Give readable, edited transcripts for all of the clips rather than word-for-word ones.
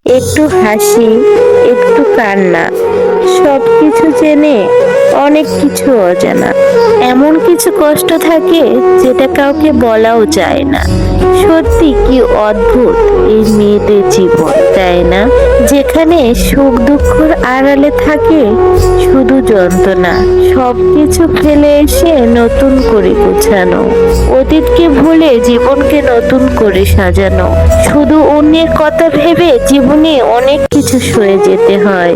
একটু হাসি, একটু কান্না, সবকিছু জেনে অনেক কিছু অজানা। এমন কিছু কষ্ট থাকে যেটা কাউকে বলাও যায় না। সত্যি কি অদ্ভুত এই মেয়েদের জীবন, তাই না? যেখানে সুখ দুঃখের আড়ালে থাকে শুধু যন্ত্রণা, সবকিছু ফেলে এসে নতুন করে গোছানো, অতীতকে ভুলে জীবনকে নতুন করে সাজানো। শুধু অন্যের কথা ভেবে জীবনে অনেক কিছু সয়ে যেতে হয়।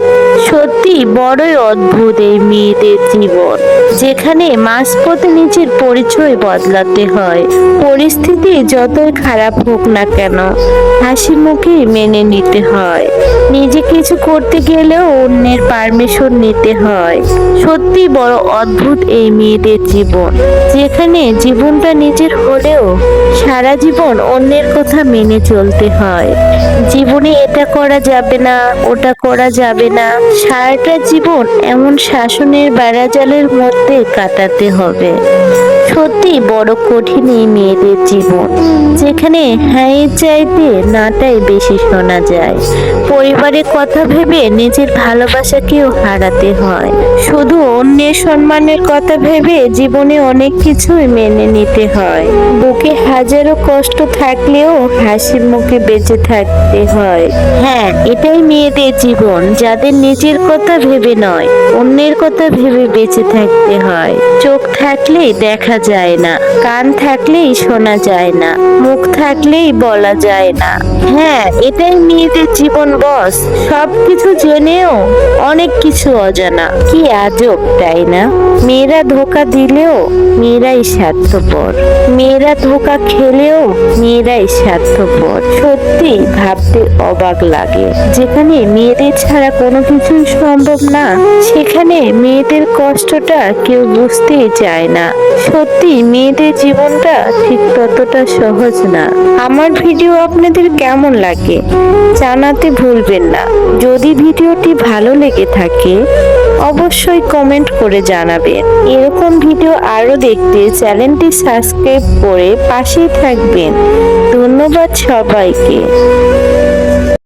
সত্যি বড়ই অদ্ভুত এই মেয়েদের জীবন, যেখানে মাঝপথে নিজের পরিচয় বদলাতে হয়। পরিস্থিতি যতই খারাপ হোক না কেন, হাসি মুখে মেনে নিতে হয়। নিজে কিছু করতে গেলেও অন্যের পারমিশন নিতে হয়। সত্যি বড় অদ্ভুত এই মেয়েদের জীবন, যেখানে জীবনটা নিজের হলেও সারা জীবন অন্যের কথা মেনে চলতে হয়। জীবনে এটা করা যাবে না, ওটা করা যাবে না, সারাটা জীবন এমন শাসনের বেড়াজালের মধ্যে কাটাতে হবে। সত্যি বড় কঠিন এই মেয়েদের জীবন, যেখানে হ্যাঁ চাইতে নাটাই বেশি শোনা যায়। পরিবারের কথা ভেবে নিজের ভালোবাসাকেও হারাতে হয়। শুধু অন্যের সম্মানের কথা ভেবে জীবনে অনেক কিছুই মেনে নিতে হয়। বুকে হাজারো কষ্ট থাকলেও হাসি মুখে বেঁচে থাকতে হয়। হ্যাঁ, এটাই মেয়েদের জীবন, যাদের নিজের কথা ভেবে নয়, অন্যের কথা ভেবে বেঁচে থাকতে হয়। চোখ থাকলেই দেখা যায় না, কান থাকলেই শোনা যায় না, মুখ থাকলেই বলা যায় না। হ্যাঁ, এটাই মেয়েদের জীবন বস। সবকিছু জেনেও অনেক কিছু অজানা। কি আজব, তাই না? মেয়েরা ধোকা দিলেও মেয়েরাই স্বার্থপর, মেয়েরা ধোকা খেলেও মেয়েরাই স্বার্থপর। সত্যি ভাবতে অবাক লাগে, যেখানে মেয়েদের ছাড়া কোনো কিছুই সম্ভব না, সেখানে মেয়েদের কষ্টটা কেউ বুঝতেই চায় না। সত্যি মেয়েদের জীবনটা ঠিক ততটা সহজ না। আমার ভিডিও আপনাদের কেমন লাগে জানাতে ভুলবেন না। যদি ভিডিওটি ভালো লেগে থাকে অবশ্যই কমেন্ট করে জানাবেন। এরকম ভিডিও আরো দেখতে চ্যানেলটি সাবস্ক্রাইব করে পাশেই থাকবেন। ধন্যবাদ সবাইকে।